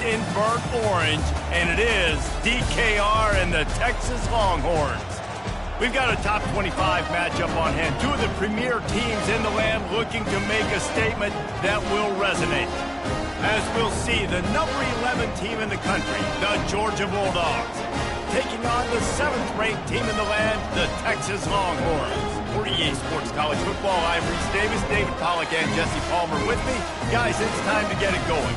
in burnt orange, and it is DKR and the Texas Longhorns. We've got a top 25 matchup on hand. Two of the premier teams in the land looking to make a statement that will resonate. As we'll see, the number 11 team in the country, the Georgia Bulldogs, taking on the 7th-ranked team in the land, the Texas Longhorns. For EA Sports College Football, I'm Reese Davis, David Pollack, and Jesse Palmer with me. Guys, it's time to get it going.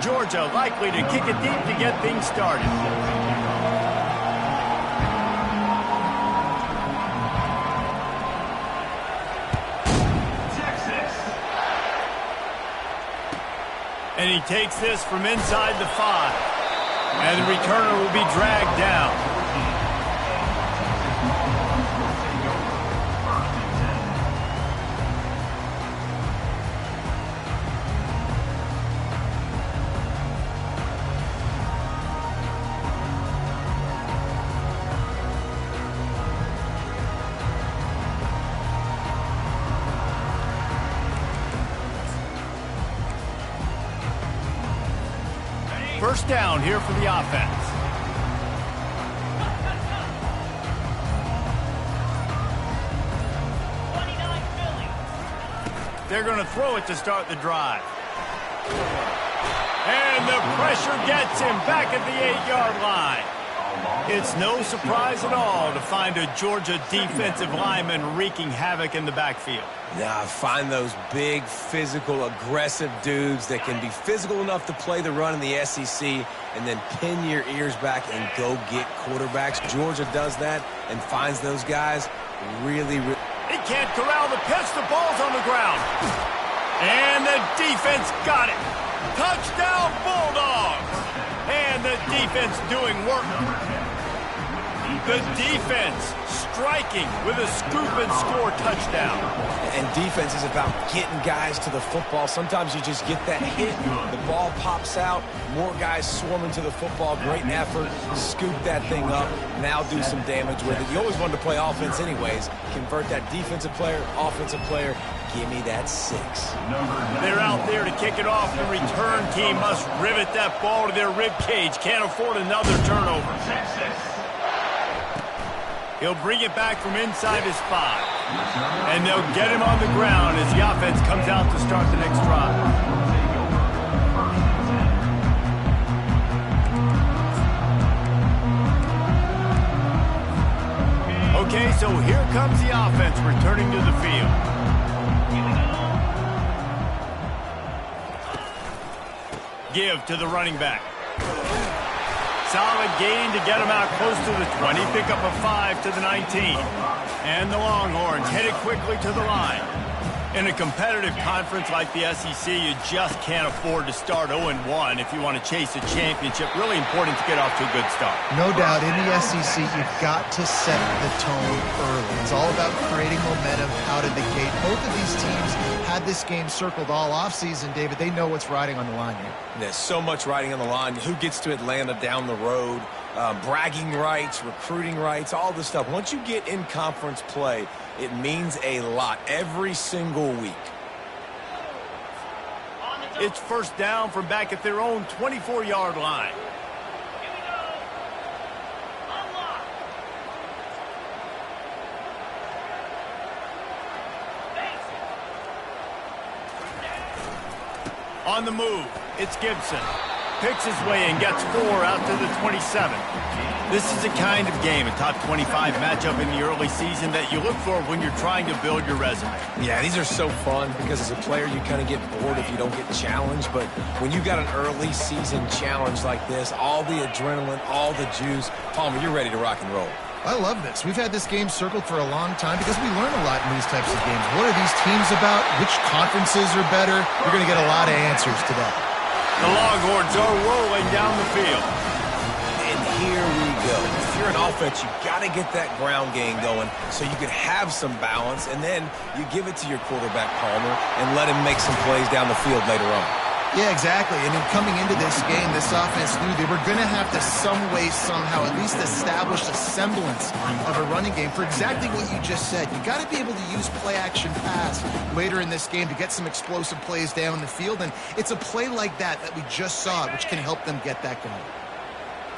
Georgia likely to kick it deep to get things started. And he takes this from inside the 5. And the returner will be dragged down. First down here for the offense. They're going to throw it to start the drive. And the pressure gets him back at the 8-yard line. It's no surprise at all to find a Georgia defensive lineman wreaking havoc in the backfield. Nah, find those big, physical, aggressive dudes that can be physical enough to play the run in the SEC and then pin your ears back and go get quarterbacks. Georgia does that and finds those guys really. He can't corral the pitch. The ball's on the ground. And the defense got it. Touchdown, Bulldogs. And the defense doing work. The defense striking with a scoop and score touchdown. And defense is about getting guys to the football. Sometimes you just get that hit, the ball pops out, more guys swarming to the football. Great effort, scoop that thing up, now do some damage with it. You always wanted to play offense anyways. Convert that defensive player, offensive player. Give me that 6. They're out there to kick it off. The return team must rivet that ball to their rib cage. Can't afford another turnover. He'll bring it back from inside his 5. And they'll get him on the ground as the offense comes out to start the next drive. Okay, so here comes the offense returning to the field. Give to the running back. Solid gain to get him out close to the 20. Pick up a 5 to the 19. And the Longhorns headed quickly to the line. In a competitive conference like the SEC, you just can't afford to start 0-1 if you want to chase a championship. Really important to get off to a good start. No doubt, in the SEC, you've got to set the tone early. It's all about creating momentum out of the gate. Both of these teams had this game circled all offseason, David. They know what's riding on the line here. There's so much riding on the line. Who gets to Atlanta down the road? Bragging rights, recruiting rights, all this stuff. Once you get in conference play, it means a lot every single week. It's first down from back at their own 24-yard line. On the move, it's Gibson. Picks his way and gets 4 out to the 27. This is the kind of game, a top 25 matchup in the early season that you look for when you're trying to build your resume. Yeah, these are so fun because as a player you kind of get bored if you don't get challenged, but when you got an early season challenge like this, all the adrenaline, all the juice, Palmer, you're ready to rock and roll. I love this. We've had this game circled for a long time because we learn a lot in these types of games. What are these teams about? Which conferences are better? You're going to get a lot of answers today. The Longhorns are rolling down the field. And here we go. If you're an offense, you got to get that ground game going so you can have some balance, and then you give it to your quarterback, Palmer, and let him make some plays down the field later on. Yeah, exactly. And then coming into this game, this offense knew they were going to have to some way, somehow, at least establish a semblance of a running game for exactly what you just said. You got to be able to use play-action pass later in this game to get some explosive plays down the field. And it's a play like that we just saw, which can help them get that going.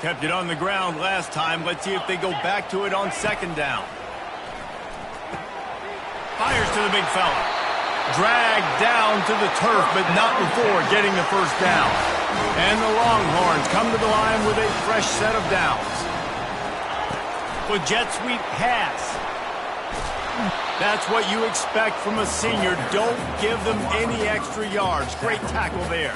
Kept it on the ground last time. Let's see if they go back to it on second down. Fires to the big fella. Dragged down to the turf, but not before getting the first down. And the Longhorns come to the line with a fresh set of downs. The jet sweep pass. That's what you expect from a senior. Don't give them any extra yards. Great tackle there.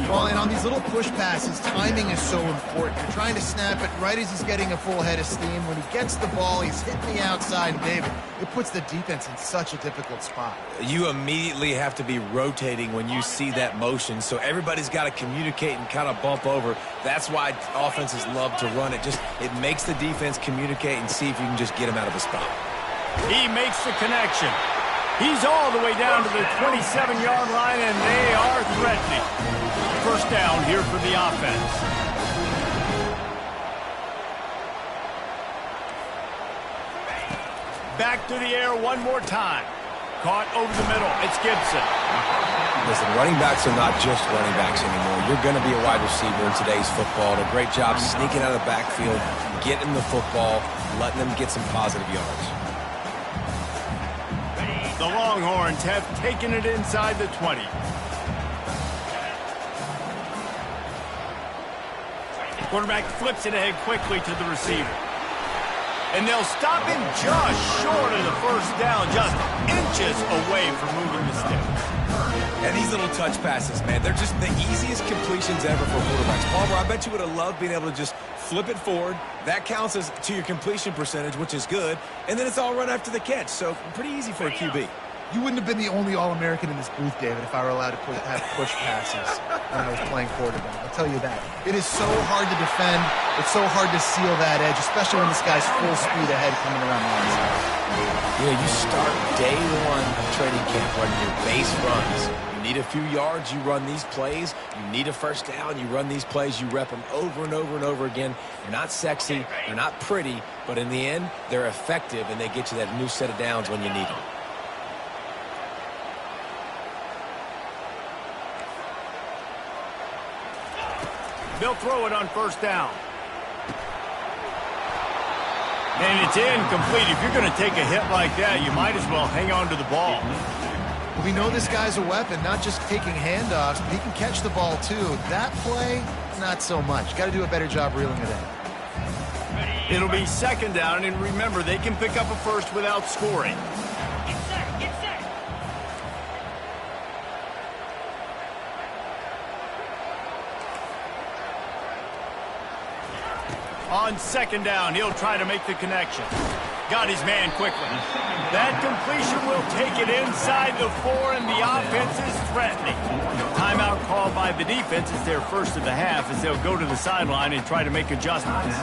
Well, and on these little push passes, timing is so important. You're trying to snap it right as he's getting a full head of steam. When he gets the ball, he's hitting the outside, and David, it puts the defense in such a difficult spot. You immediately have to be rotating when you see that motion, so everybody's got to communicate and kind of bump over. That's why offenses love to run it. It makes the defense communicate and see if you can just get him out of a spot. He makes the connection. He's all the way down to the 27-yard line, and they are threatening. First down here for the offense. Back to the air one more time. Caught over the middle. It's Gibson. Listen, running backs are not just running backs anymore. You're going to be a wide receiver in today's football. And a great job sneaking out of the backfield, getting the football, letting them get some positive yards. The Longhorns have taken it inside the 20. Quarterback flips it ahead quickly to the receiver. And they'll stop him just short of the first down, just inches away from moving the sticks. And these little touch passes, man, they're just the easiest completions ever for quarterbacks. Palmer, I bet you would have loved being able to just flip it forward. That counts as to your completion percentage, which is good. And then it's all run after the catch, so pretty easy for a QB. You wouldn't have been the only All-American in this booth, David, if I were allowed to have push passes when I was playing quarterback. I'll tell you that. It is so hard to defend. It's so hard to seal that edge, especially when this guy's full speed ahead coming around the outside. Yeah, you start day one of training camp running your base runs. You need a few yards, you run these plays. You need a first down, you run these plays. You rep them over and over and over again. They're not sexy, they're not pretty, but in the end, they're effective, and they get you that new set of downs when you need them. They'll throw it on first down. And it's incomplete. If you're going to take a hit like that, you might as well hang on to the ball. We know this guy's a weapon, not just taking handoffs, but he can catch the ball too. That play, not so much. Got to do a better job reeling it in. It'll be second down, and remember, they can pick up a first without scoring. On second down, he'll try to make the connection. Got his man quickly. That completion will take it inside the 4, and the offense is threatening. Timeout called by the defense is their first of the half as they'll go to the sideline and try to make adjustments.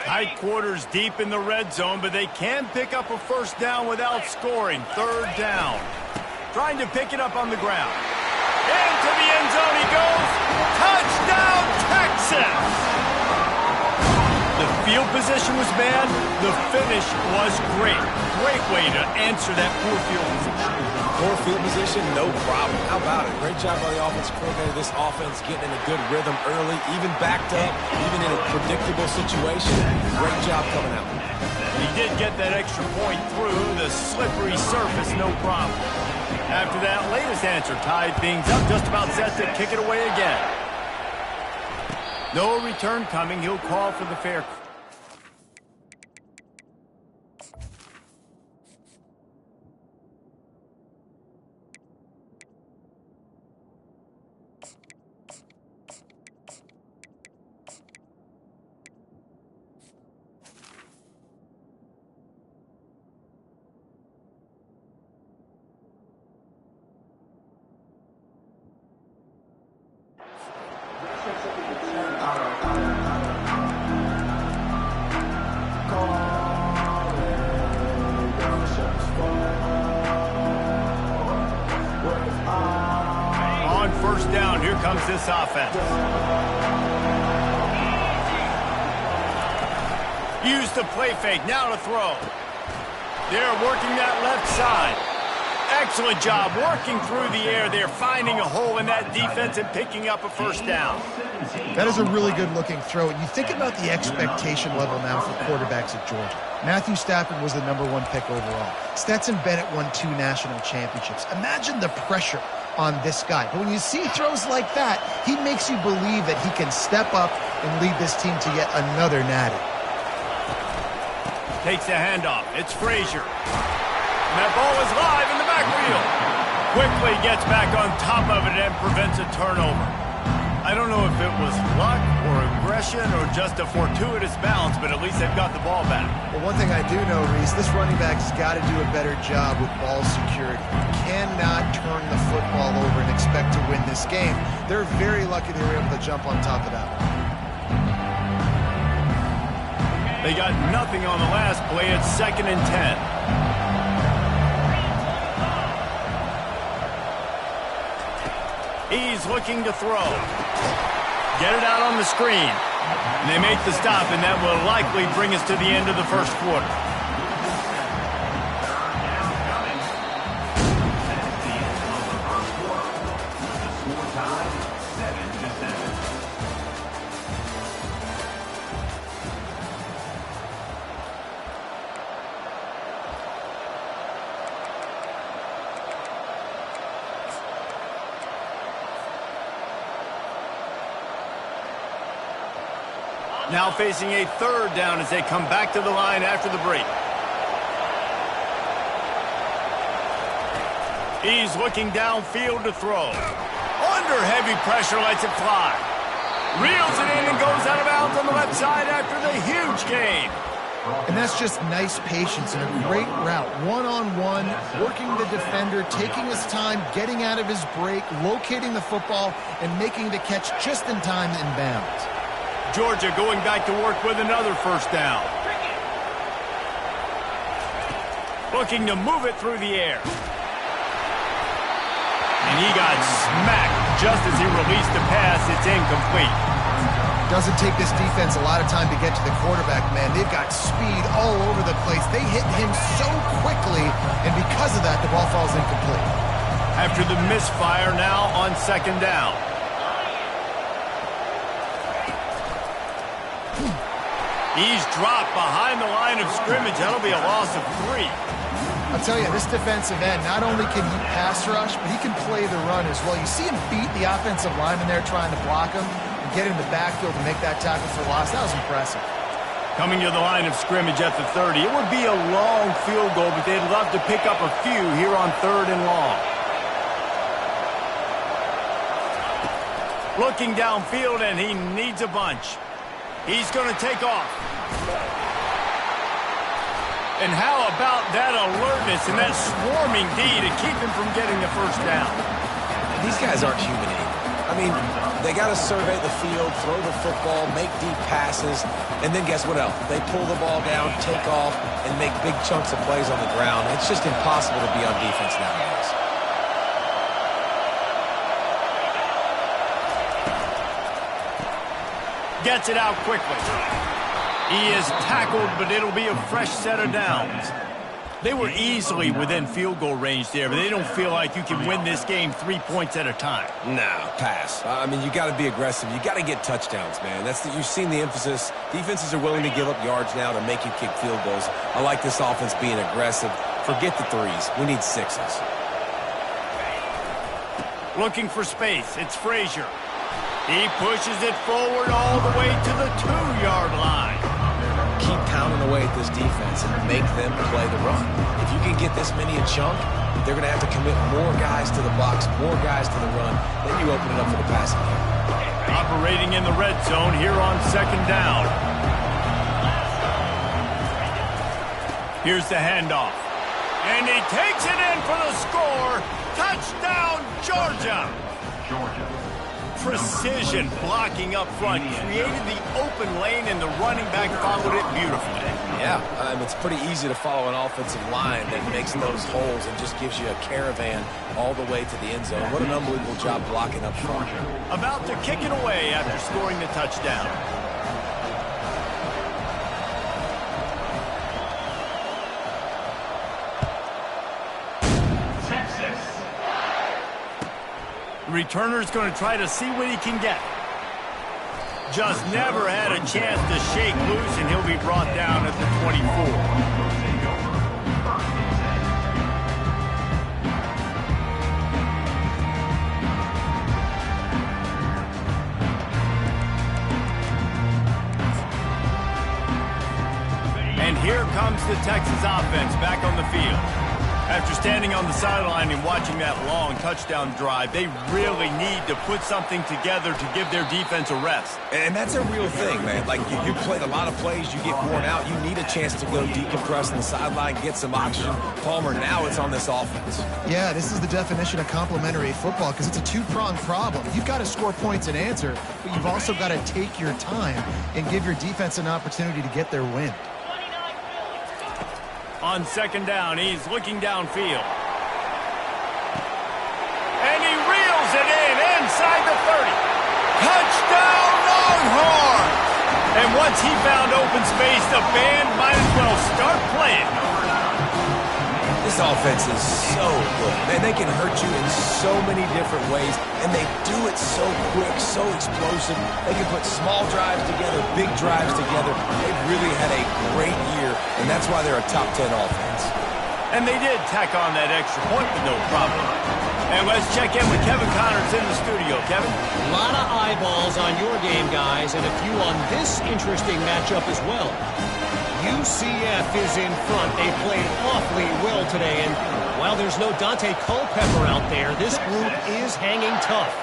Tight quarters deep in the red zone, but they can pick up a first down without scoring. Third down. Trying to pick it up on the ground. Into the end zone he goes. Touchdown, Texas! The field position was bad. The finish was great. Great way to answer that poor field position. Poor field position, no problem. How about it? Great job by the offensive coordinator. This offense getting in a good rhythm early, even backed up, even in a predictable situation. Great job coming out. He did get that extra point through the slippery surface, no problem. After that latest answer tied things up, just about set to kick it away again. No return coming. He'll call for the fair. first down. Here comes this offense. Use the play fake. Now to throw. They're working that left side. Excellent job working through the air. They're finding a hole in that defense and picking up a first down. That is a really good-looking throw. And you think about the expectation level now for quarterbacks at Georgia. Matthew Stafford was the #1 pick overall. Stetson Bennett won 2 national championships. Imagine the pressure on this guy. But when you see throws like that, he makes you believe that he can step up and lead this team to yet another natty. Takes the handoff. It's Frazier. And that ball is live in the backfield. Quickly gets back on top of it and prevents a turnover. I don't know if it was luck or aggression or just a fortuitous bounce, but at least they've got the ball back. Well, one thing I do know, Reese, this running back has got to do a better job with ball security. You cannot turn the football over and expect to win this game. They're very lucky they were able to jump on top of that one. They got nothing on the last play. It's 2nd and 10. He's looking to throw. Get it out on the screen. And they make the stop, and that will likely bring us to the end of the first quarter. Now facing a 3rd down as they come back to the line after the break. He's looking downfield to throw. Under heavy pressure, lets it fly. Reels it in and goes out of bounds on the left side after the huge gain. And that's just nice patience and a great route. One-on-one, working the defender, taking his time, getting out of his break, locating the football, and making the catch just in time in bounds. Georgia going back to work with another first down. Looking to move it through the air. And he got smacked just as he released the pass. It's incomplete. Doesn't take this defense a lot of time to get to the quarterback, man. They've got speed all over the place. They hit him so quickly, and because of that, the ball falls incomplete. After the misfire, now on 2nd down. He's dropped behind the line of scrimmage. That'll be a loss of 3. I'll tell you, this defensive end, not only can he pass rush, but he can play the run as well. You see him beat the offensive lineman there trying to block him and get in the backfield to make that tackle for loss. That was impressive. Coming to the line of scrimmage at the 30. It would be a long field goal, but they'd love to pick up a few here on 3rd and long. Looking downfield, and he needs a bunch. He's going to take off. And how about that alertness and that swarming D to keep him from getting the first down? These guys aren't human either. I mean, they got to survey the field, throw the football, make deep passes, and then guess what else? They pull the ball down, take off, and make big chunks of plays on the ground. It's just impossible to be on defense nowadays. Gets it out quickly. He is tackled, but it'll be a fresh set of downs. They were easily within field goal range there, but they don't feel like you can win this game 3 points at a time. No, pass. I mean, you got to be aggressive. You got to get touchdowns, man. You've seen the emphasis. Defenses are willing to give up yards now to make you kick field goals. I like this offense being aggressive. Forget the 3s. We need 6s. Looking for space. It's Frazier. He pushes it forward all the way to the 2-yard line. Keep pounding away at this defense and make them play the run. If you can get this many a chunk, they're going to have to commit more guys to the box, more guys to the run. Then you open it up for the passing game. Operating in the red zone here on 2nd down. Here's the handoff. And he takes it in for the score. Touchdown, Georgia. Precision blocking up front created the open lane, and the running back followed it beautifully. Yeah, it's pretty easy to follow an offensive line that makes those holes and just gives you a caravan all the way to the end zone. What an unbelievable job blocking up front. About to kick it away after scoring the touchdown. Returner's going to try to see what he can get. Just never had a chance to shake loose, and he'll be brought down at the 24. And here comes the Texas offense back on the field. After standing on the sideline and watching that long touchdown drive, they really need to put something together to give their defense a rest. And that's a real thing, man. Like, you played a lot of plays, you get worn out, you need a chance to go decompress on the sideline, get some oxygen. Palmer, now it's on this offense. Yeah, this is the definition of complementary football because it's a two-pronged problem. You've got to score points and answer, but you've also got to take your time and give your defense an opportunity to get their win. On second down, he's looking downfield. And he reels it in inside the 30. Touchdown, Longhorns! And once he found open space, the band might as well start playing. This offense is so good. Man, they can hurt you in so many different ways, and they do it so quick, so explosive. They can put small drives together, big drives together. They've really had a great year, and that's why they're a top 10 offense. And they did tack on that extra point with no problem. And let's check in with Kevin Connors in the studio. Kevin? A lot of eyeballs on your game, guys, and a few on this interesting matchup as well. UCF is in front. They played awfully well today, and while there's no Dante Culpepper out there, this group is hanging tough.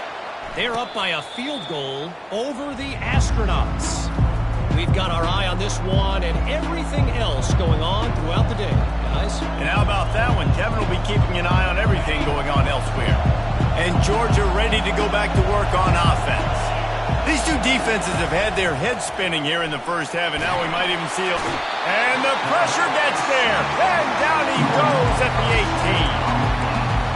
They're up by a field goal over the Astronauts. We've got our eye on this one and everything else going on throughout the day, guys. And how about that one? Kevin will be keeping an eye on everything going on elsewhere. And Georgia ready to go back to work on offense. These two defenses have had their heads spinning here in the first half, and now we might even see it. And the pressure gets there, and down he goes at the 18.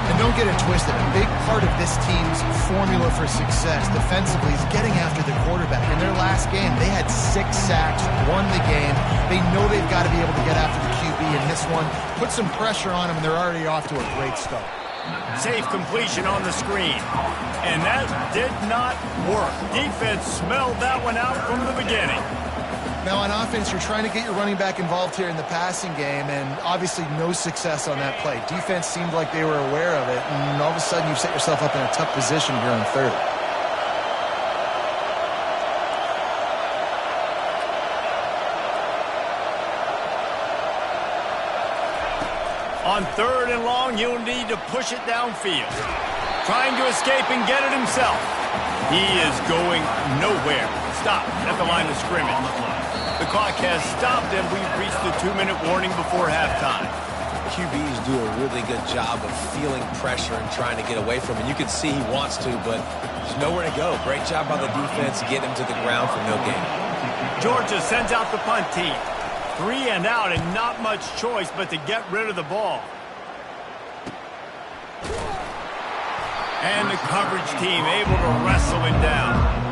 And don't get it twisted. A big part of this team's formula for success defensively is getting after the quarterback. In their last game, they had 6 sacks, won the game. They know they've got to be able to get after the QB, and this one put some pressure on them, and they're already off to a great start. Safe completion on the screen. And that did not work. Defense smelled that one out from the beginning. Now on offense, you're trying to get your running back involved here in the passing game, and obviously no success on that play. Defense seemed like they were aware of it, and all of a sudden you've set yourself up in a tough position here on third. On third and long, he'll need to push it downfield. Trying to escape and get it himself. He is going nowhere. Stop at the line of scrimmage. The clock has stopped, and we've reached the 2-minute warning before halftime. QBs do a really good job of feeling pressure and trying to get away from it. You can see he wants to, but there's nowhere to go. Great job by the defense to get him to the ground for no gain. Georgia sends out the punt team. 3 and out, and not much choice but to get rid of the ball. And the coverage team able to wrestle him down.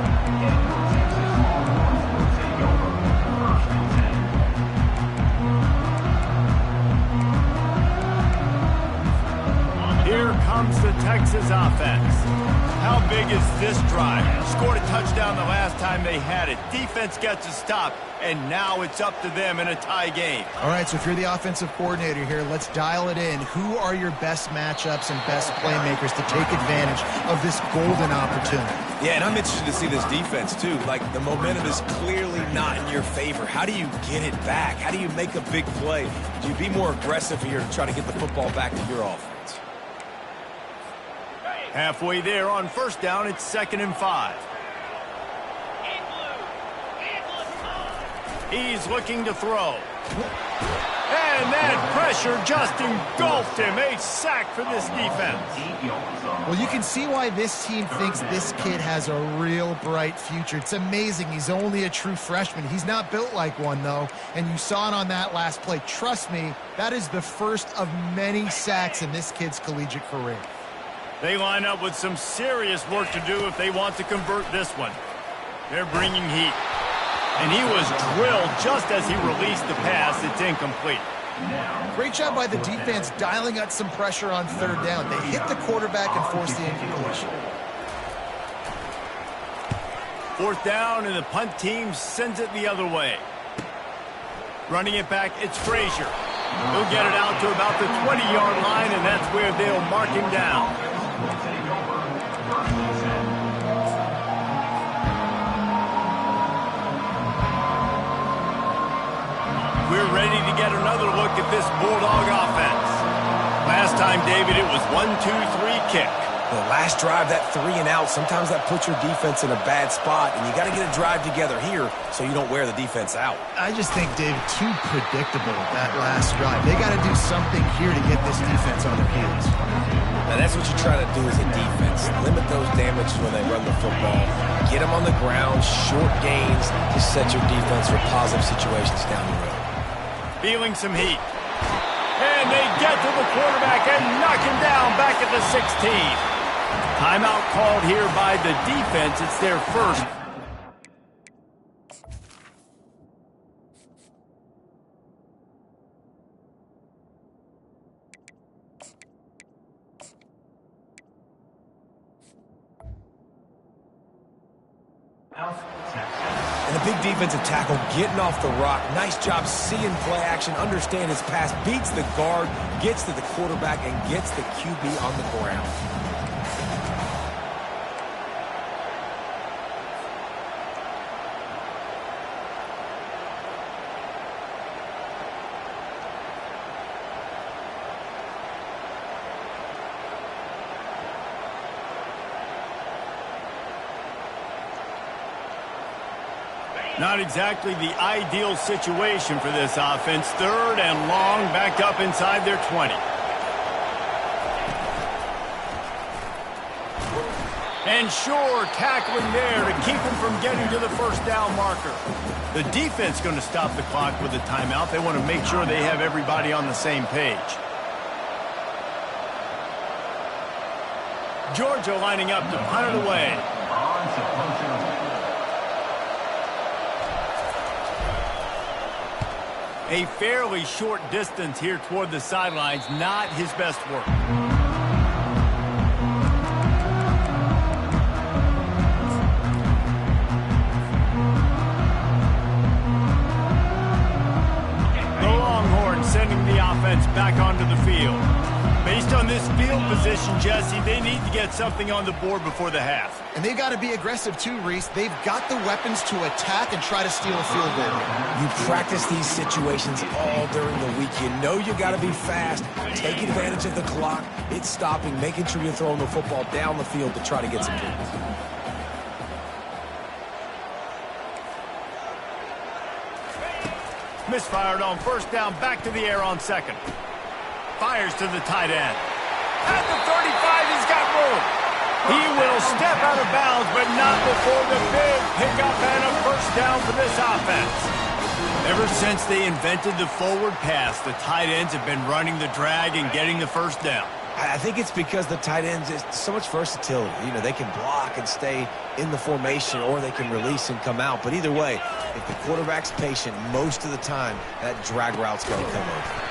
Here comes the Texas offense. How big is this drive? Scored a touchdown the last time they had it. Defense gets a stop, and now it's up to them in a tie game. All right, so if you're the offensive coordinator here, let's dial it in. Who are your best matchups and best playmakers to take advantage of this golden opportunity? Yeah, and I'm interested to see this defense, too. Like, the momentum is clearly not in your favor. How do you get it back? How do you make a big play? Do you be more aggressive here to try to get the football back to your offense? Halfway there on first down, it's 2nd and 5. He's looking to throw. And And that pressure just engulfed him. A sack for this defense. Well, you can see why this team thinks this kid has a real bright future. It's amazing. He's only a true freshman. He's not built like one, though, and you saw it on that last play. Trust me, that is the first of many sacks in this kid's collegiate career. They line up with some serious work to do if they want to convert this one. They're bringing heat. And he was drilled just as he released the pass. It's incomplete. Great job by the defense dialing up some pressure on third down. They hit the quarterback and forced the incompletion. Fourth down, and the punt team sends it the other way. Running it back, it's Frazier. He'll get it out to about the 20-yard line, and that's where they'll mark him down. We're ready to get another look at this Bulldog offense. Last time, David, it was 1-2-3 kick. The last drive, that 3-and-out, sometimes that puts your defense in a bad spot, and you got to get a drive together here so you don't wear the defense out. I just think, Dave, too predictable, that last drive. They got to do something here to get this defense on their heels. Now, that's what you try to do as a defense. Limit those damages when they run the football. Get them on the ground, short gains to set your defense for positive situations down the road. Feeling some heat. And they get to the quarterback and knock him down back at the 16. Timeout called here by the defense. It's their first. And a big defensive tackle getting off the rock. Nice job seeing play action, understand his pass, beats the guard, gets to the quarterback, and gets the QB on the ground. Not exactly the ideal situation for this offense. Third and long, back up inside their 20. And sure, tackling there to keep him from getting to the first down marker. The defense going to stop the clock with a timeout. They want to make sure they have everybody on the same page. Georgia lining up to punt it away. A fairly short distance here toward the sidelines, not his best work. The Longhorns sending the offense back onto the field. Based on this field position, Jesse, they need to get something on the board before the half. And they've got to be aggressive too, Reese. They've got the weapons to attack and try to steal a field goal. You practice these situations all during the week. You know you got to be fast, take advantage of the clock. It's stopping, making sure you're throwing the football down the field to try to get some points. Misfired on first down, back to the air on second. Fires to the tight end. At the 35, he's got room. He will step out of bounds, but not before the big pickup and a first down for this offense. Ever since they invented the forward pass, the tight ends have been running the drag and getting the first down. I think it's because the tight ends is so much versatility. You know, they can block and stay in the formation, or they can release and come out. But either way, if the quarterback's patient, most of the time, that drag route's going to come over.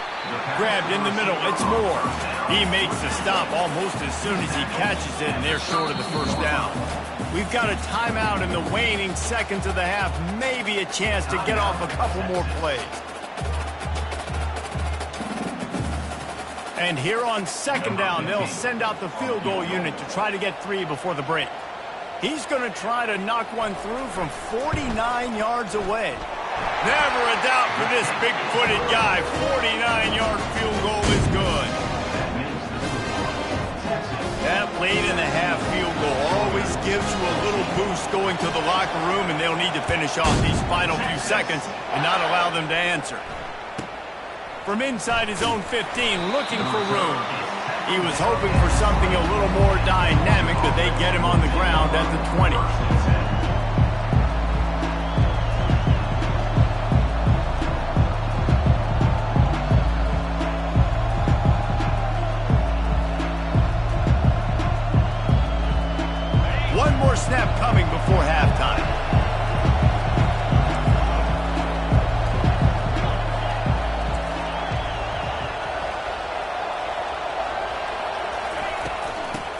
Grabbed in the middle, it's Moore. He makes the stop almost as soon as he catches it, and they're short of the first down. We've got a timeout in the waning seconds of the half, maybe a chance to get off a couple more plays. And here on second down, they'll send out the field goal unit to try to get 3 before the break. He's going to try to knock one through from 49 yards away. Never a doubt for this big-footed guy. 49-yard field goal is good. That late-in-the-half field goal always gives you a little boost going to the locker room, and they'll need to finish off these final few seconds and not allow them to answer. from inside his own 15, looking for room. He was hoping for something a little more dynamic, but they get him on the ground at the 20. One more snap coming before halftime.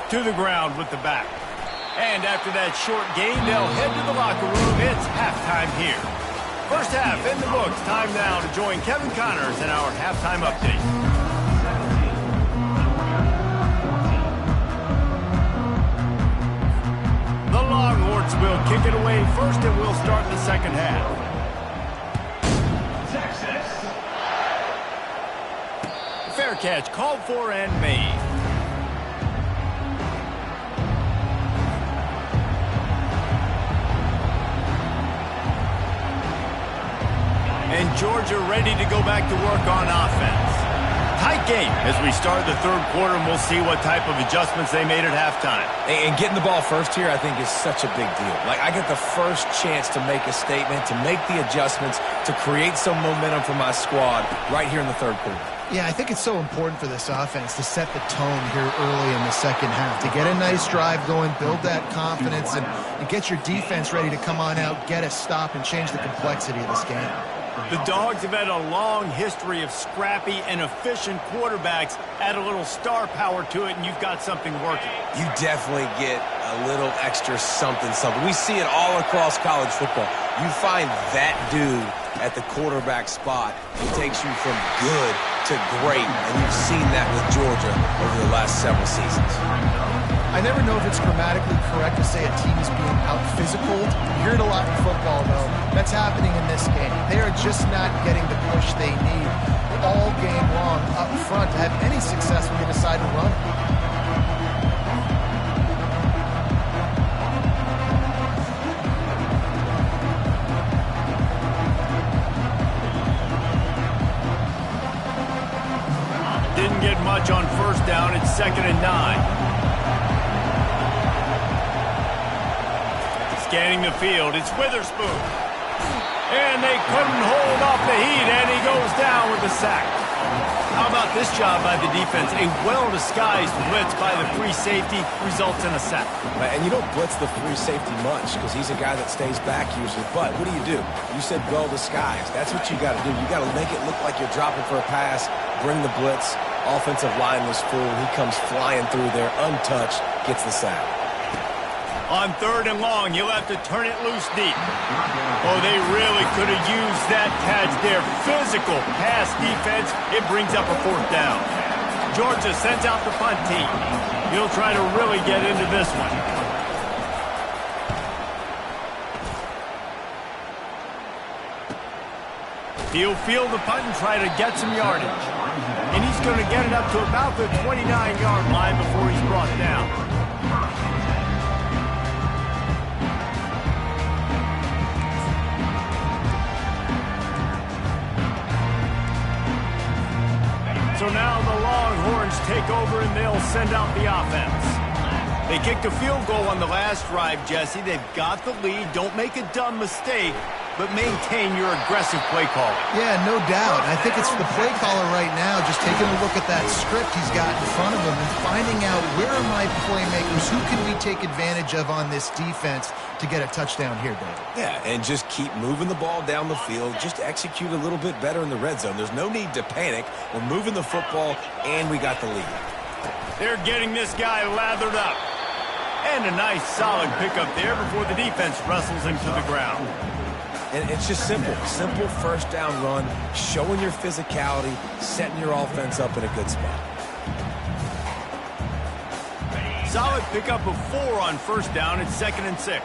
To the ground with the back. And after that short gain, they'll head to the locker room. It's halftime here. First half in the books. Time now to join Kevin Connors in our halftime update. The Longhorns will kick it away first, and we'll start the second half. Fair catch called for and made. And Georgia ready to go back to work on offense. Tight game as we start the third quarter, and we'll see what type of adjustments they made at halftime. And getting the ball first here, I think, is such a big deal. Like, I get the first chance to make a statement, to make the adjustments, to create some momentum for my squad right here in the third quarter. Yeah, I think it's so important for this offense to set the tone here early in the second half, to get a nice drive going, build that confidence, and get your defense ready to come on out, get a stop, and change the complexity of this game. The Dogs have had a long history of scrappy and efficient quarterbacks. Add a little star power to it, and you've got something working. You definitely get a little extra something. We see it all across college football. You find that dude at the quarterback spot, he takes you from good to great, and you've seen that with Georgia over the last several seasons. I never know if it's grammatically correct to say a team is being out-physical. You hear it a lot in football, though. That's happening in this game. They are just not getting the push they need all game long up front to have any success when they decide to run. Didn't get much on first down. It's 2nd and 9. Scanning the field, it's Witherspoon. And they couldn't hold off the heat, and he goes down with a sack. How about this job by the defense? A well-disguised blitz by the free safety results in a sack. And you don't blitz the free safety much because he's a guy that stays back usually. But what do? You said well-disguised. That's what you got to do. You got to make it look like you're dropping for a pass, bring the blitz. Offensive line was full. He comes flying through there, untouched, gets the sack. On 3rd and long, you'll have to turn it loose deep. Oh, they really could have used that catch there. Physical pass defense. It brings up a 4th down. Georgia sends out the punt team. He'll try to really get into this one. He'll field the punt and try to get some yardage. And he's going to get it up to about the 29-yard line before he's brought down. So now the Longhorns take over, and they'll send out the offense. They kicked a field goal on the last drive, Jesse. They've got the lead. Don't make a dumb mistake, but maintain your aggressive play calling. Yeah, no doubt. I think it's the play caller right now just taking a look at that script he's got in front of him and finding out where are my playmakers, who can we take advantage of on this defense to get a touchdown here, David. Yeah, and just keep moving the ball down the field. Just execute a little bit better in the red zone. There's no need to panic. We're moving the football, and we got the lead. They're getting this guy lathered up. And a nice, solid pickup there before the defense wrestles him to the ground. And it's just simple. Simple first down run, showing your physicality, setting your offense up in a good spot. Solid pickup of 4 on first down. It's 2nd and 6.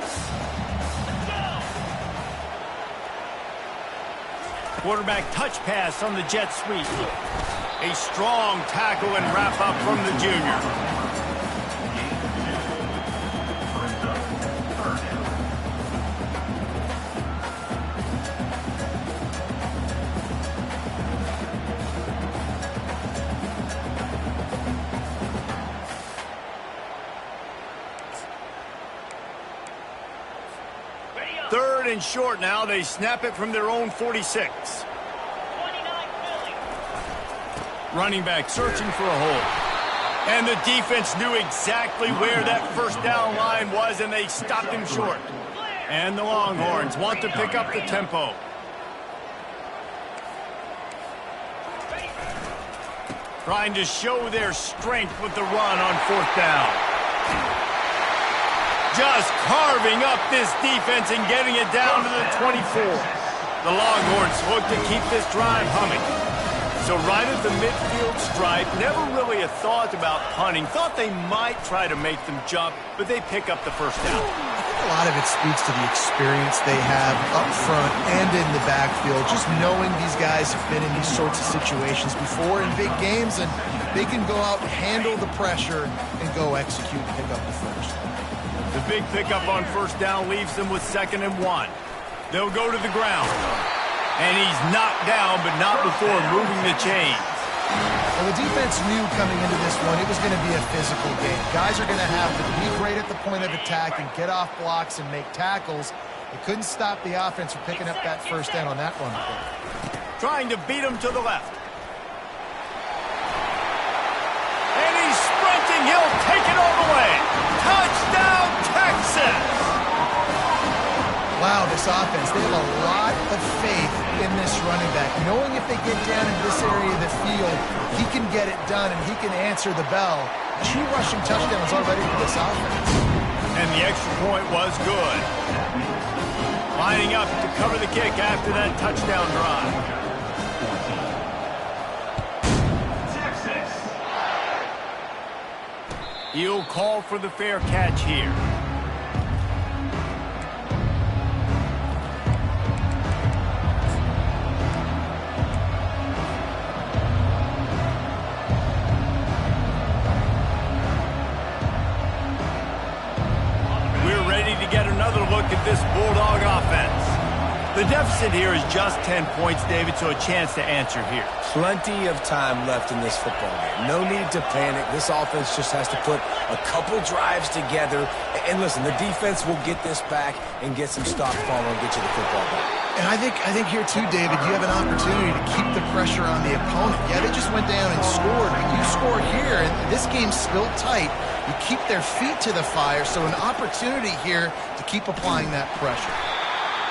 Quarterback touch pass on the jet sweep. A strong tackle and wrap up from the junior. 3rd and short now. They snap it from their own 46. Running back searching for a hole. And the defense knew exactly where that first down line was, and they stopped him short. And the Longhorns want to pick up the tempo. Trying to show their strength with the run on 4th down. Just carving up this defense and getting it down to the 24. The Longhorns look to keep this drive humming. So right at the midfield stripe, never really a thought about punting. Thought they might try to make them jump, but they pick up the first down. I think a lot of it speaks to the experience they have up front and in the backfield. Just knowing these guys have been in these sorts of situations before in big games, and they can go out and handle the pressure and go execute and pick up the first. The big pickup on 1st down leaves them with 2nd and 1. They'll go to the ground. And he's knocked down, but not before moving the chains. Well, the defense knew coming into this one it was going to be a physical game. Guys are going to have to be great at the point of attack and get off blocks and make tackles. They couldn't stop the offense from picking up that first down on that run play. Trying to beat him to the left. And he's sprinting. He'll take it all the way. Touchdown, Texas! Wow, this offense, they have a lot of faith in this running back. Knowing if they get down in this area of the field, he can get it done and he can answer the bell. 2 rushing touchdowns already for this offense. And the extra point was good. Lining up to cover the kick after that touchdown drive. He'll call for the fair catch here. Look at this Bulldog offense. The deficit here is just 10 points, David, so a chance to answer here. Plenty of time left in this football game. No need to panic. This offense just has to put a couple drives together. And listen, the defense will get this back and get some stop follow and get you the football back. And I think here too, David, you have an opportunity to keep the pressure on the opponent. Yeah, they just went down and scored, but you score here, and this game's still tight. You keep their feet to the fire, so an opportunity here to keep applying that pressure.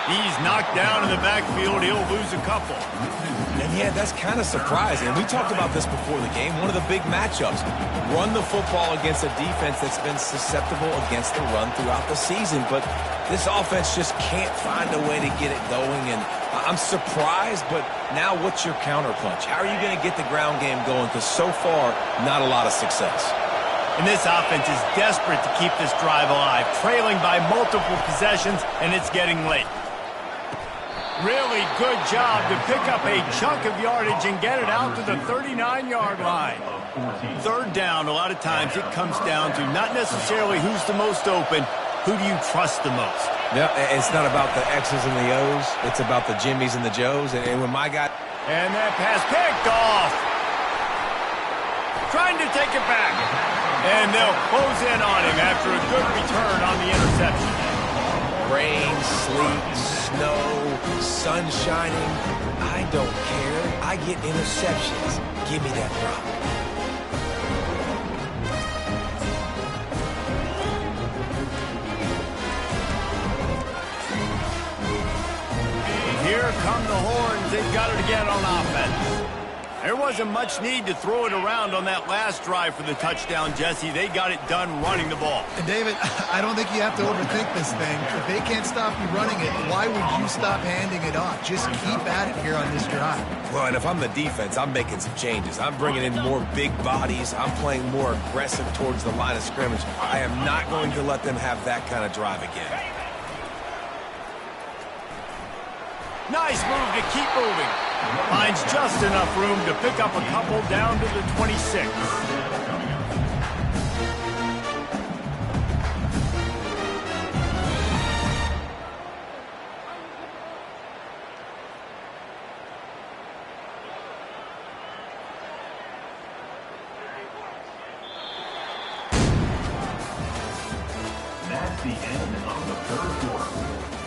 He's knocked down in the backfield. He'll lose a couple. And yeah, that's kind of surprising. We talked about this before the game. One of the big matchups. Run the football against a defense that's been susceptible against the run throughout the season. But this offense just can't find a way to get it going. And I'm surprised, but now what's your counterpunch? How are you going to get the ground game going? Because so far, not a lot of success. And this offense is desperate to keep this drive alive, trailing by multiple possessions, and it's getting late. Really good job to pick up a chunk of yardage and get it out to the 39-yard line. 3rd down, a lot of times it comes down to not necessarily who's the most open, who do you trust the most? Yeah, it's not about the X's and the O's. It's about the Jimmies and the Joes. And when my guy... And that pass picked off. Trying to take it back. And they'll close in on him after a good return on the interception. Rain, sleet, snow, sun shining. I don't care. I get interceptions. Give me that rock. And here come the Horns. They've got it again on offense. There wasn't much need to throw it around on that last drive for the touchdown, Jesse. They got it done running the ball. And, David, I don't think you have to overthink this thing. If they can't stop you running it, why would you stop handing it off? Just keep at it here on this drive. Well, and if I'm the defense, I'm making some changes. I'm bringing in more big bodies. I'm playing more aggressive towards the line of scrimmage. I am not going to let them have that kind of drive again. Nice move to keep moving. Finds just enough room to pick up a couple down to the 26. That's the end of the 3rd quarter.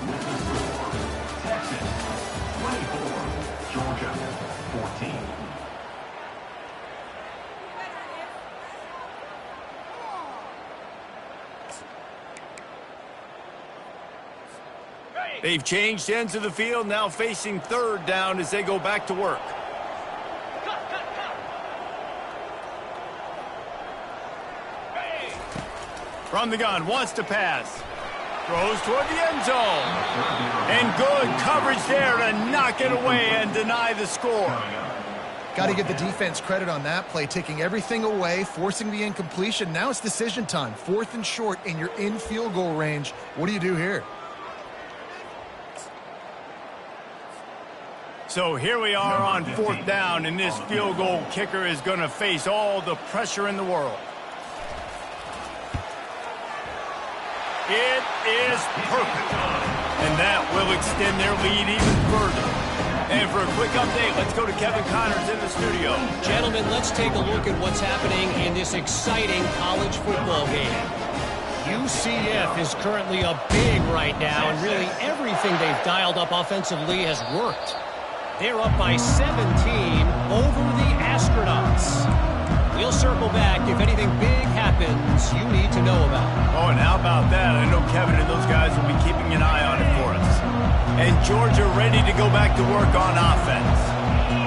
This is They've changed ends of the field, now facing third down as they go back to work. From the gun, wants to pass. Throws toward the end zone. And good coverage there to knock it away and deny the score. Got to give the defense credit on that play, taking everything away, forcing the incompletion. Now it's decision time. 4th and short, and you're in field goal range. What do you do here? So here we are on 4th down, and this field goal kicker is going to face all the pressure in the world. It is perfect. And that will extend their lead even further. And for a quick update, let's go to Kevin Connors in the studio. Gentlemen, let's take a look at what's happening in this exciting college football game. UCF is currently up big right now, and really everything they've dialed up offensively has worked. They're up by 17 over the Astronauts. We'll circle back if anything big happens you need to know about. Oh, and how about that? I know Kevin and those guys will be keeping an eye on it for us. And Georgia ready to go back to work on offense.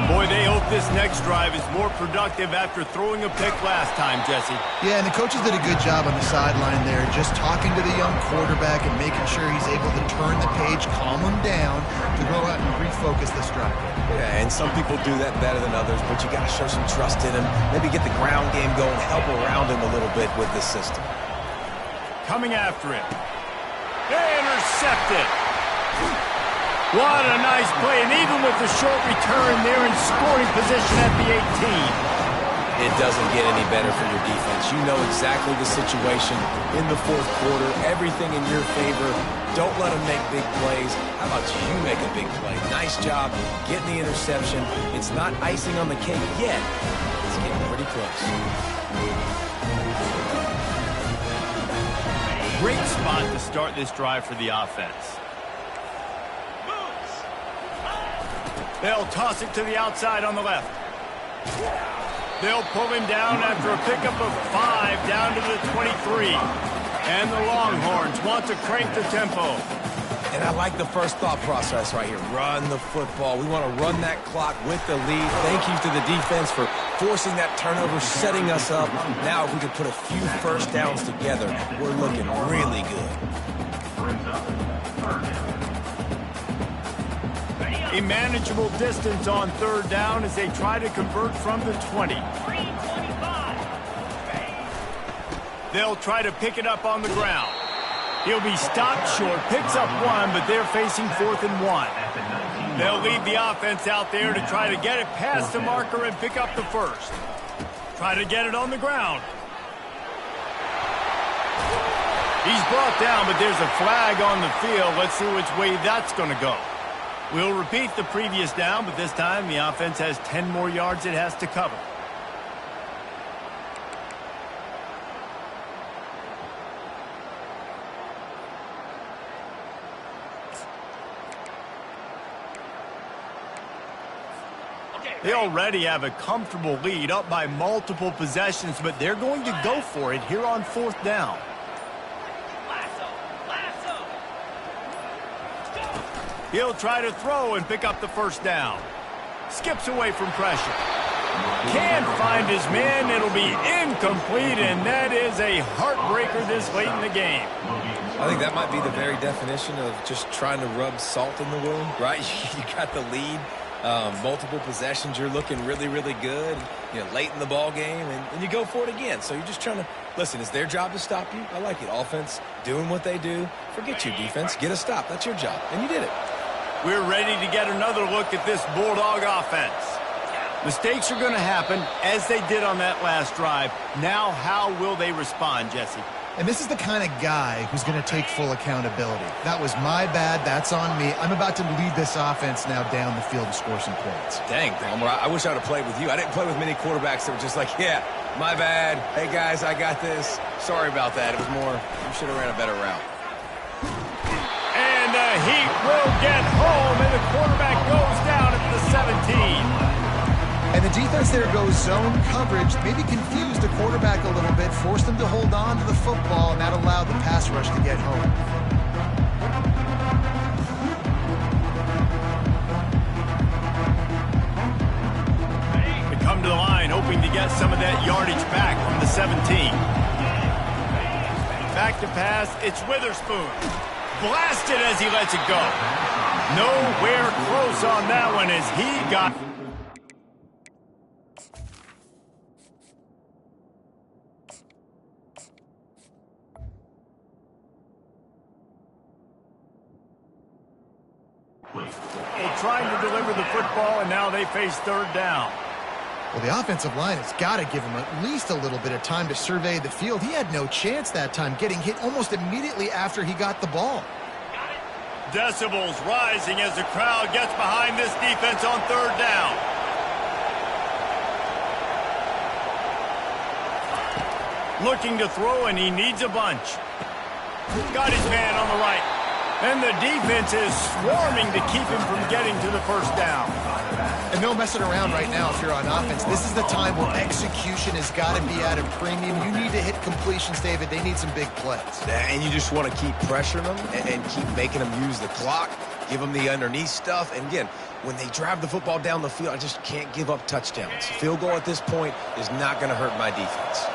Boy, they hope this next drive is more productive after throwing a pick last time, Jesse. Yeah, and the coaches did a good job on the sideline there, just talking to the young quarterback and making sure he's able to turn the page, calm him down, to go out and refocus this drive. Yeah, and some people do that better than others, but you got to show some trust in him. Maybe get the ground game going, help around him a little bit with this system. Coming after him. Intercepted. What a nice play, and even with the short return, they're in scoring position at the 18. It doesn't get any better for your defense. You know exactly the situation in the 4th quarter, everything in your favor. Don't let them make big plays. How about you make a big play? Nice job getting the interception. It's not icing on the cake yet. It's getting pretty close. Great spot to start this drive for the offense. They'll toss it to the outside on the left. They'll pull him down after a pickup of 5 down to the 23. And the Longhorns want to crank the tempo. And I like the first thought process right here. Run the football. We want to run that clock with the lead. Thank you to the defense for forcing that turnover, setting us up. Now if we could put a few first downs together, we're looking really good. A manageable distance on 3rd down as they try to convert from the 20. They'll try to pick it up on the ground. He'll be stopped short, picks up 1, but they're facing 4th and 1. They'll lead the offense out there to try to get it past the marker and pick up the first. Try to get it on the ground. He's brought down, but there's a flag on the field. Let's see which way that's going to go. We'll repeat the previous down, but this time the offense has 10 more yards it has to cover. They already have a comfortable lead, up by multiple possessions, but they're going to go for it here on 4th down. He'll try to throw and pick up the first down. Skips away from pressure. Can't find his man. It'll be incomplete, and that is a heartbreaker this late in the game. I think that might be the very definition of just trying to rub salt in the wound, right? You got the lead, multiple possessions. You're looking really, really good, late in the ball game, and you go for it again. So you're just trying to, listen, it's their job to stop you. I like it. Offense doing what they do. Forget your defense. Get a stop. That's your job, and you did it. We're ready to get another look at this Bulldog offense. Mistakes are going to happen, as they did on that last drive. Now, how will they respond, Jesse? And this is the kind of guy who's going to take full accountability. That was my bad. That's on me. I'm about to lead this offense now down the field to score some points. Dang, Palmer, I wish I would have played with you. I didn't play with many quarterbacks that were just like, yeah, my bad. Hey, guys, I got this. Sorry about that. It was more, you should have ran a better route. And the Heat will get home, and the quarterback goes down at the 17. And the defense there goes zone coverage, maybe confused the quarterback a little bit, forced him to hold on to the football, and that allowed the pass rush to get home. to pass. It's Witherspoon. Blasted as he lets it go. Nowhere close on that one as he got... Well, trying to deliver the football, and now they face third down. Well, the offensive line has got to give him at least a little bit of time to survey the field. He had no chance that time, getting hit almost immediately after he got the ball. Decibels rising as the crowd gets behind this defense on third down. Looking to throw, and he needs a bunch. Got his man on the right. And the defense is swarming to keep him from getting to the first down. And no messing around right now if you're on offense. This is the time where execution has got to be at a premium. You need to hit completions, David. They need some big plays. And you just want to keep pressuring them and keep making them use the clock, give them the underneath stuff. And again, when they drive the football down the field, I just can't give up touchdowns. Field goal at this point is not going to hurt my defense.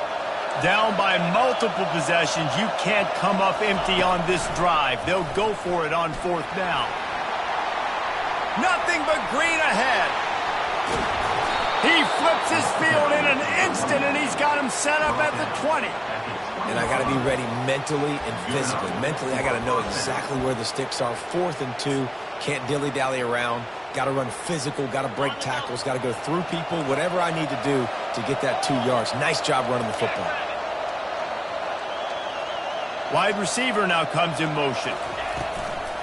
Down by multiple possessions, you can't come up empty on this drive. They'll go for it on fourth down. Nothing but green ahead. He flips his field in an instant, and he's got him set up at the 20. And I got to be ready mentally and physically. Mentally, I got to know exactly where the sticks are. 4th and 2, can't dilly-dally around. Got to run physical, got to break tackles, got to go through people, whatever I need to do to get that 2 yards. Nice job running the football. Wide receiver now comes in motion.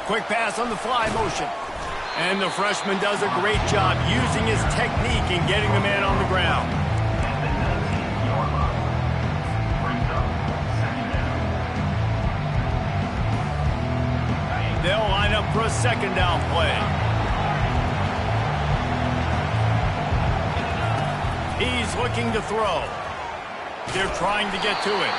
Quick pass on the fly motion. And the freshman does a great job using his technique and getting the man on the ground. They'll line up for a second down play. He's looking to throw. They're trying to get to it.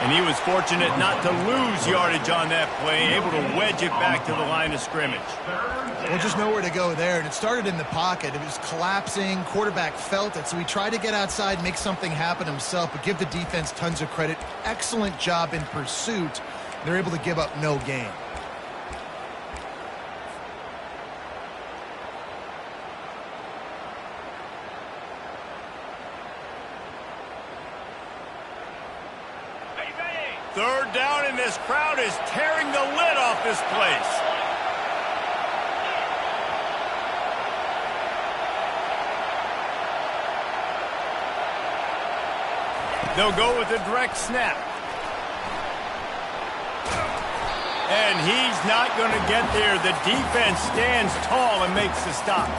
And he was fortunate not to lose yardage on that play, able to wedge it back to the line of scrimmage. Well, just nowhere to go there. And it started in the pocket. It was collapsing. Quarterback felt it. So he tried to get outside, make something happen himself, but give the defense tons of credit. Excellent job in pursuit. They're able to give up no gain. Third down, and this crowd is tearing the lid off this place. They'll go with a direct snap. And he's not going to get there. The defense stands tall and makes the stop.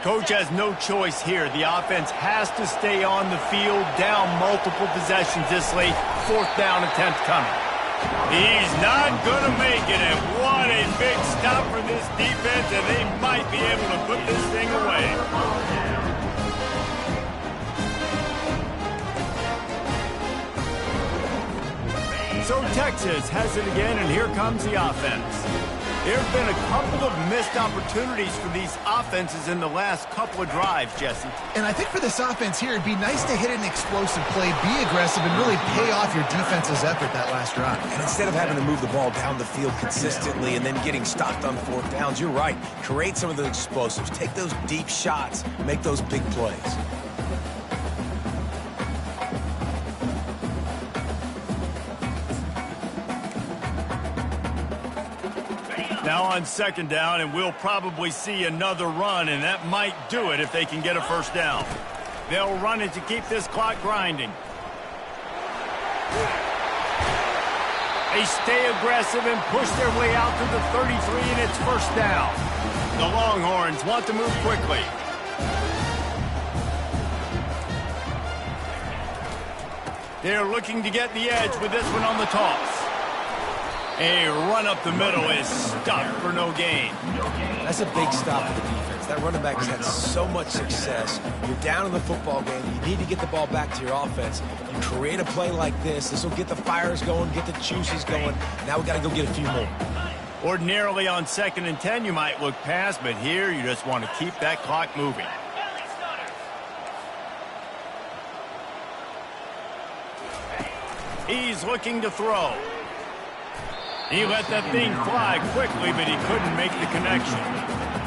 Coach has no choice here. The offense has to stay on the field, down multiple possessions this late. Fourth down attempt coming. He's not going to make it, and what a big stop for this defense, and they might be able to put this thing away. So Texas has it again, and here comes the offense. There have been a couple of missed opportunities for these offenses in the last couple of drives, Jesse. And I think for this offense here, it'd be nice to hit an explosive play, be aggressive, and really pay off your defense's effort that last drive. And instead of having to move the ball down the field consistently and then getting stopped on fourth downs, you're right. Create some of those explosives. Take those deep shots. Make those big plays. Now on second down, and we'll probably see another run, and that might do it if they can get a first down. They'll run it to keep this clock grinding. They stay aggressive and push their way out to the 33, and it's first down. The Longhorns want to move quickly. They're looking to get the edge with this one on the toss. A run up the middle is stopped for no gain. That's a big stop for the defense. That running back has had so much success. You're down in the football game. You need to get the ball back to your offense. You create a play like this. This will get the fires going, get the juices going. Now we got to go get a few more. Ordinarily on 2nd and 10, you might look past, but here you just want to keep that clock moving. He's looking to throw. He let that thing fly quickly, but he couldn't make the connection.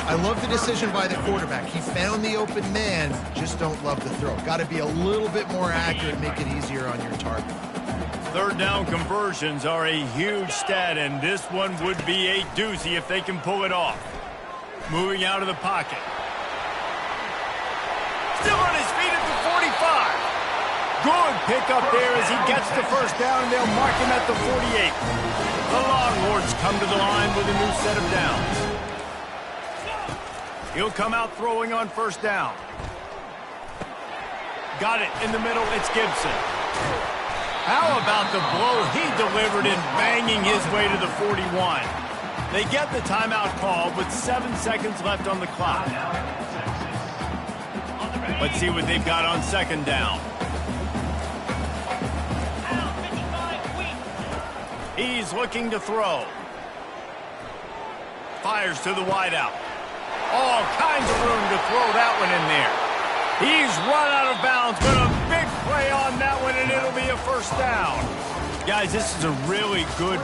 I love the decision by the quarterback. He found the open man, just don't love the throw. Got to be a little bit more accurate, make it easier on your target. 3rd down conversions are a huge stat, and this one would be a doozy if they can pull it off. Moving out of the pocket. Still on his feet at the 45. Good pickup there as he gets the 1st down, and they'll mark him at the 48. The Longhorns come to the line with a new set of downs. He'll come out throwing on 1st down. Got it in the middle. It's Gibson. How about the blow he delivered in banging his way to the 41? They get the timeout called with 7 seconds left on the clock. Let's see what they've got on 2nd down. He's looking to throw. Fires to the wideout. All kinds of room to throw that one in there. He's run out of bounds, but a big play on that one, and it'll be a 1st down. Guys, this is a really good